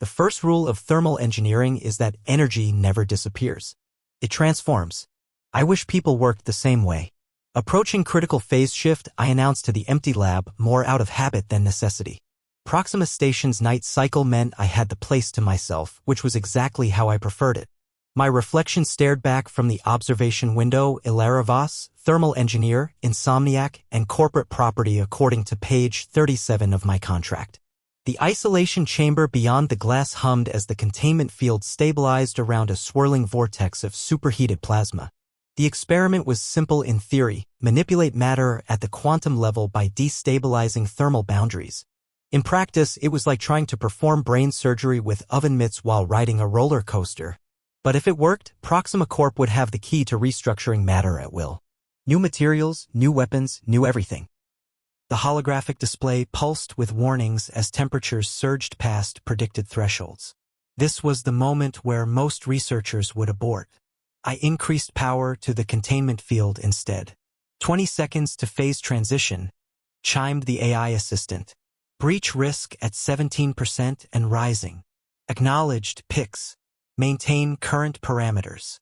The first rule of thermal engineering is that energy never disappears. It transforms. I wish people worked the same way. Approaching critical phase shift, I announced to the empty lab, more out of habit than necessity. Proxima Station's night cycle meant I had the place to myself, which was exactly how I preferred it. My reflection stared back from the observation window. Elara Voss, thermal engineer, insomniac, and corporate property according to page 37 of my contract. The isolation chamber beyond the glass hummed as the containment field stabilized around a swirling vortex of superheated plasma. The experiment was simple in theory: manipulate matter at the quantum level by destabilizing thermal boundaries. In practice, it was like trying to perform brain surgery with oven mitts while riding a roller coaster. But if it worked, Proxima Corp would have the key to restructuring matter at will. New materials, new weapons, new everything. The holographic display pulsed with warnings as temperatures surged past predicted thresholds. This was the moment where most researchers would abort. I increased power to the containment field instead. 20 seconds to phase transition, chimed the AI assistant. Breach risk at 17% and rising. Acknowledged, PIX. Maintain current parameters.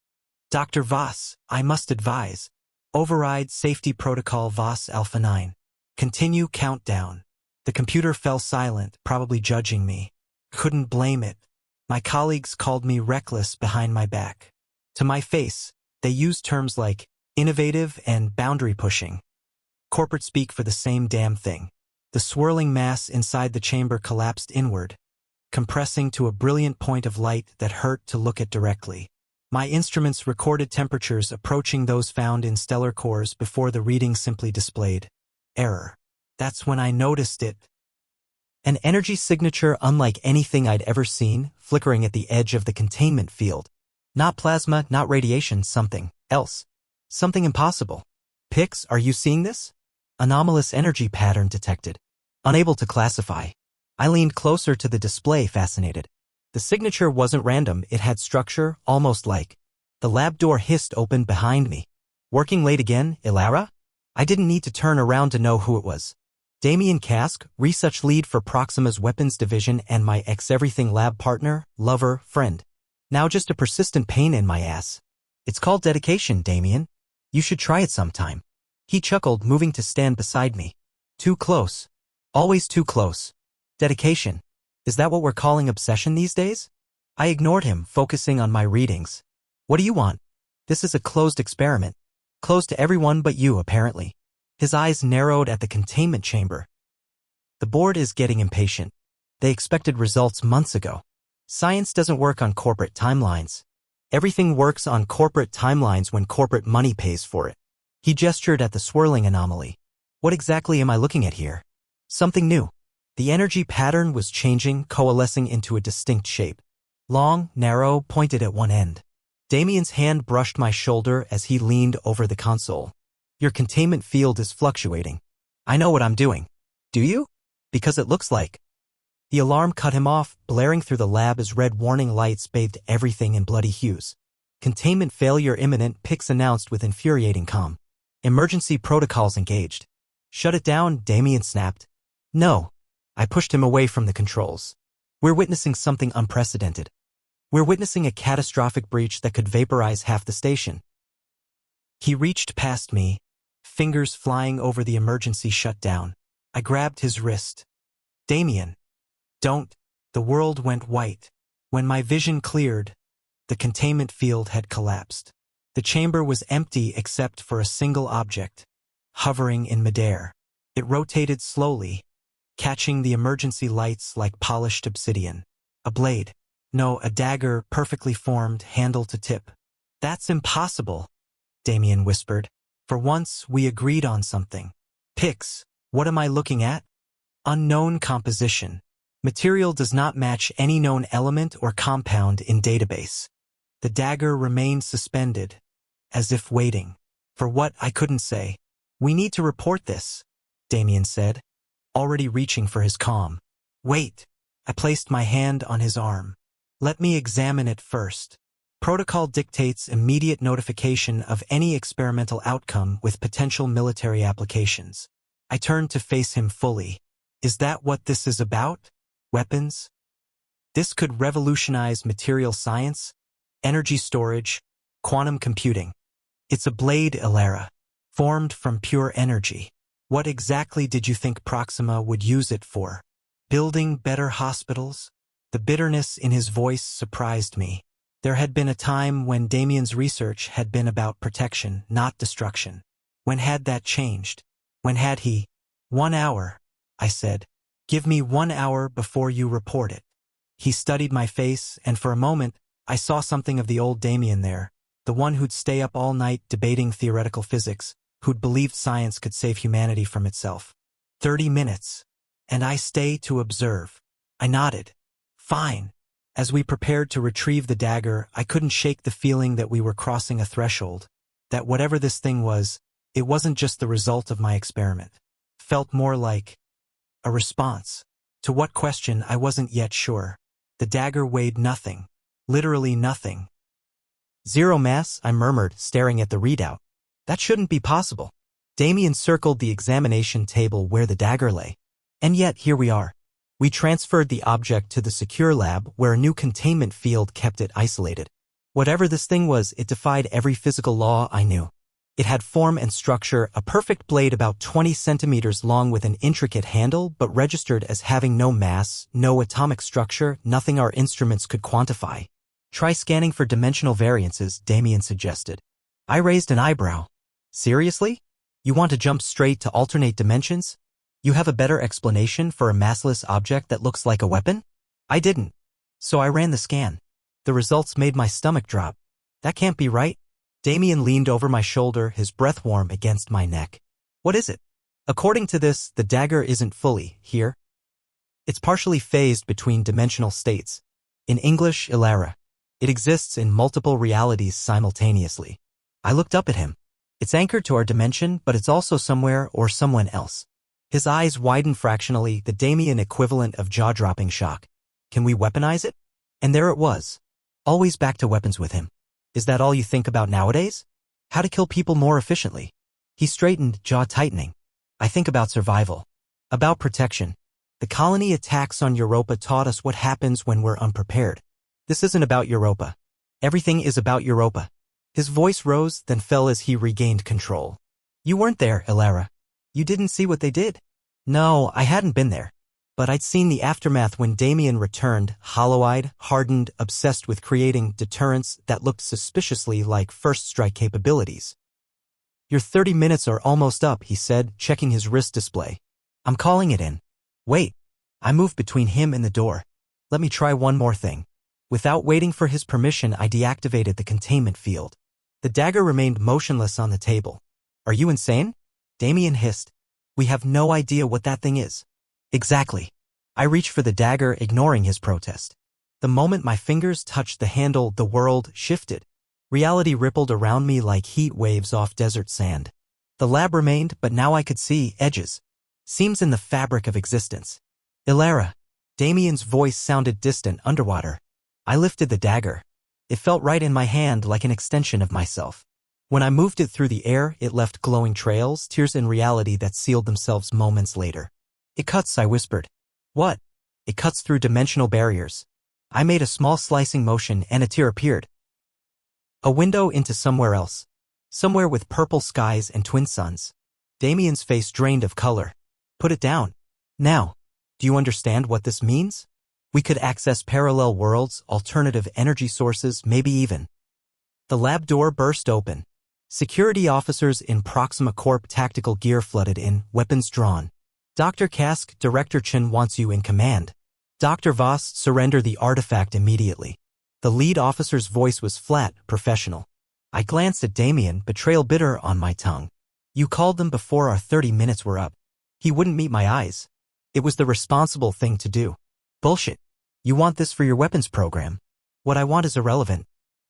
Dr. Voss, I must advise. Override safety protocol Voss Alpha 9. Continue countdown. The computer fell silent, probably judging me. Couldn't blame it. My colleagues called me reckless behind my back. To my face, they used terms like innovative and boundary pushing. Corporate speak for the same damn thing. The swirling mass inside the chamber collapsed inward, compressing to a brilliant point of light that hurt to look at directly. My instruments recorded temperatures approaching those found in stellar cores before the reading simply displayed error. That's when I noticed it. An energy signature unlike anything I'd ever seen, flickering at the edge of the containment field. Not plasma, not radiation, something else. Something impossible. Pix, are you seeing this? Anomalous energy pattern detected. Unable to classify. I leaned closer to the display, fascinated. The signature wasn't random, it had structure, almost like. The lab door hissed open behind me. Working late again, Elara? I didn't need to turn around to know who it was. Damien Kask, research lead for Proxima's weapons division and my ex-everything lab partner, lover, friend. Now just a persistent pain in my ass. It's called dedication, Damien. You should try it sometime. He chuckled, moving to stand beside me. Too close. Always too close. Dedication. Is that what we're calling obsession these days? I ignored him, focusing on my readings. What do you want? This is a closed experiment. Closed to everyone but you, apparently. His eyes narrowed at the containment chamber. The board is getting impatient. They expected results months ago. Science doesn't work on corporate timelines. Everything works on corporate timelines when corporate money pays for it. He gestured at the swirling anomaly. What exactly am I looking at here? Something new. The energy pattern was changing, coalescing into a distinct shape. Long, narrow, pointed at one end. Damien's hand brushed my shoulder as he leaned over the console. Your containment field is fluctuating. I know what I'm doing. Do you? Because it looks like. The alarm cut him off, blaring through the lab as red warning lights bathed everything in bloody hues. Containment failure imminent, Pix announced with infuriating calm. Emergency protocols engaged. Shut it down, Damien snapped. No. I pushed him away from the controls. We're witnessing something unprecedented. We're witnessing a catastrophic breach that could vaporize half the station. He reached past me, fingers flying over the emergency shutdown. I grabbed his wrist. Damien. Don't. The world went white. When my vision cleared, the containment field had collapsed. The chamber was empty except for a single object, hovering in midair. It rotated slowly, catching the emergency lights like polished obsidian. A blade. No, a dagger, perfectly formed, handle to tip. That's impossible, Damien whispered. For once, we agreed on something. Pix, what am I looking at? Unknown composition. Material does not match any known element or compound in database. The dagger remained suspended, as if waiting. For what, I couldn't say. We need to report this, Damien said, already reaching for his calm. Wait. I placed my hand on his arm. Let me examine it first. Protocol dictates immediate notification of any experimental outcome with potential military applications. I turned to face him fully. Is that what this is about? Weapons? This could revolutionize material science, energy storage, quantum computing. It's a blade, Elara, formed from pure energy. What exactly did you think Proxima would use it for? Building better hospitals? The bitterness in his voice surprised me. There had been a time when Damien's research had been about protection, not destruction. When had that changed? When had he? 1 hour, I said. Give me 1 hour before you report it. He studied my face, and for a moment, I saw something of the old Damien there, the one who'd stay up all night debating theoretical physics, who'd believed science could save humanity from itself. 30 minutes. And I stay to observe. I nodded. Fine. As we prepared to retrieve the dagger, I couldn't shake the feeling that we were crossing a threshold, that whatever this thing was, it wasn't just the result of my experiment. Felt more like a response. To what question I wasn't yet sure. The dagger weighed nothing. Literally nothing. 0 mass, I murmured, staring at the readout. That shouldn't be possible. Damien circled the examination table where the dagger lay. And yet, here we are. We transferred the object to the secure lab where a new containment field kept it isolated. Whatever this thing was, it defied every physical law I knew. It had form and structure, a perfect blade about 20 centimeters long with an intricate handle, but registered as having no mass, no atomic structure, nothing our instruments could quantify. Try scanning for dimensional variances, Damien suggested. I raised an eyebrow. Seriously? You want to jump straight to alternate dimensions? You have a better explanation for a massless object that looks like a weapon? I didn't. So I ran the scan. The results made my stomach drop. That can't be right. Damien leaned over my shoulder, his breath warm against my neck. What is it? According to this, the dagger isn't fully here. It's partially phased between dimensional states. In English, Elara. It exists in multiple realities simultaneously. I looked up at him. It's anchored to our dimension, but it's also somewhere or someone else. His eyes widened fractionally, the Damien equivalent of jaw-dropping shock. Can we weaponize it? And there it was. Always back to weapons with him. Is that all you think about nowadays? How to kill people more efficiently? He straightened, jaw tightening. I think about survival. About protection. The colony attacks on Europa taught us what happens when we're unprepared. This isn't about Europa. Everything is about Europa. His voice rose, then fell as he regained control. You weren't there, Elara. You didn't see what they did. No, I hadn't been there. But I'd seen the aftermath when Damien returned, hollow-eyed, hardened, obsessed with creating deterrents that looked suspiciously like first-strike capabilities. Your 30 minutes are almost up, he said, checking his wrist display. I'm calling it in. Wait. I moved between him and the door. Let me try one more thing. Without waiting for his permission, I deactivated the containment field. The dagger remained motionless on the table. Are you insane? Damien hissed. We have no idea what that thing is. Exactly. I reached for the dagger, ignoring his protest. The moment my fingers touched the handle, the world shifted. Reality rippled around me like heat waves off desert sand. The lab remained, but now I could see edges. Seams in the fabric of existence. Elara. Damien's voice sounded distant underwater. I lifted the dagger. It felt right in my hand like an extension of myself. When I moved it through the air, it left glowing trails, tears in reality that sealed themselves moments later. It cuts, I whispered. What? It cuts through dimensional barriers. I made a small slicing motion and a tear appeared. A window into somewhere else. Somewhere with purple skies and twin suns. Damien's face drained of color. Put it down. Now. Do you understand what this means? We could access parallel worlds, alternative energy sources, maybe even. The lab door burst open. Security officers in Proxima Corp tactical gear flooded in, weapons drawn. Dr. Kask, Director Chen wants you in command. Dr. Voss, surrender the artifact immediately. The lead officer's voice was flat, professional. I glanced at Damien, betrayal bitter on my tongue. You called them before our 30 minutes were up. He wouldn't meet my eyes. It was the responsible thing to do. Bullshit. You want this for your weapons program. What I want is irrelevant.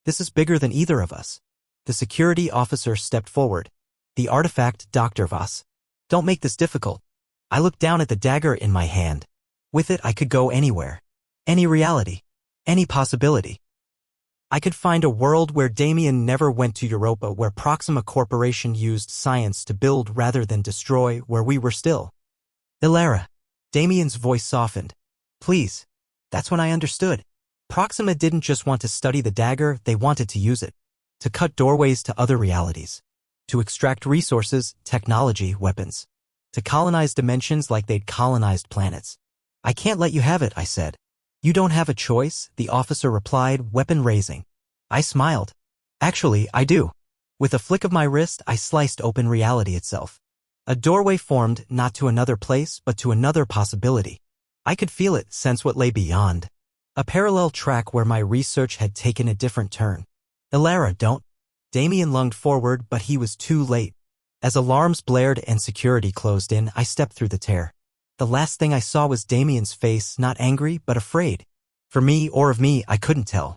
This is bigger than either of us. The security officer stepped forward. The artifact, Dr. Voss. Don't make this difficult. I looked down at the dagger in my hand. With it, I could go anywhere. Any reality. Any possibility. I could find a world where Damien never went to Europa, where Proxima Corporation used science to build rather than destroy, where we were still. Elara. Damien's voice softened. Please. That's when I understood. Proxima didn't just want to study the dagger, they wanted to use it. To cut doorways to other realities. To extract resources, technology, weapons. To colonize dimensions like they'd colonized planets. I can't let you have it, I said. You don't have a choice, the officer replied, weapon raising. I smiled. Actually, I do. With a flick of my wrist, I sliced open reality itself. A doorway formed, not to another place, but to another possibility. I could feel it, sense what lay beyond. A parallel track where my research had taken a different turn. Elara, don't. Damien lunged forward, but he was too late. As alarms blared and security closed in, I stepped through the tear. The last thing I saw was Damien's face, not angry, but afraid. For me or of me, I couldn't tell.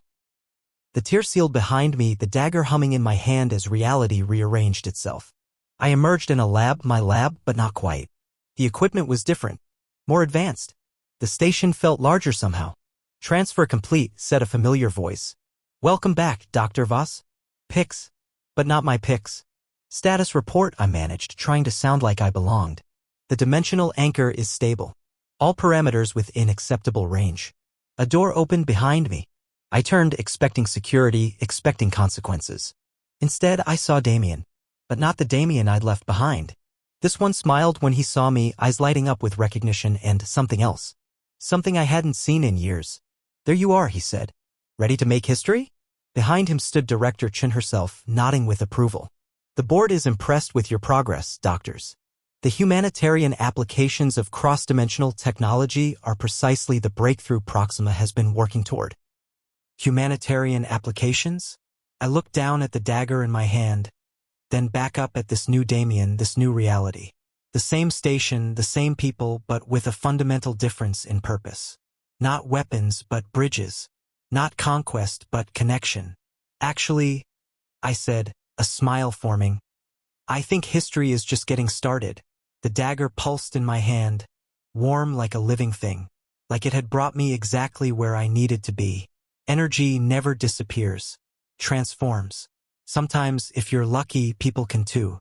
The tear sealed behind me, the dagger humming in my hand as reality rearranged itself. I emerged in a lab, my lab, but not quite. The equipment was different. More advanced. The station felt larger somehow. Transfer complete, said a familiar voice. Welcome back, Dr. Voss. Pics. But not my pics. Status report, I managed, trying to sound like I belonged. The dimensional anchor is stable. All parameters within acceptable range. A door opened behind me. I turned, expecting security, expecting consequences. Instead, I saw Damien. But not the Damien I'd left behind. This one smiled when he saw me, eyes lighting up with recognition and something else. Something I hadn't seen in years. There you are, he said. Ready to make history? Behind him stood Director Chen herself, nodding with approval. The board is impressed with your progress, doctors. The humanitarian applications of cross-dimensional technology are precisely the breakthrough Proxima has been working toward. Humanitarian applications? I looked down at the dagger in my hand, then back up at this new Damien, this new reality. The same station, the same people, but with a fundamental difference in purpose. Not weapons, but bridges. Not conquest, but connection. Actually, I said, a smile forming, I think history is just getting started. The dagger pulsed in my hand, warm like a living thing, like it had brought me exactly where I needed to be. Energy never disappears, transforms. Sometimes, if you're lucky, people can too.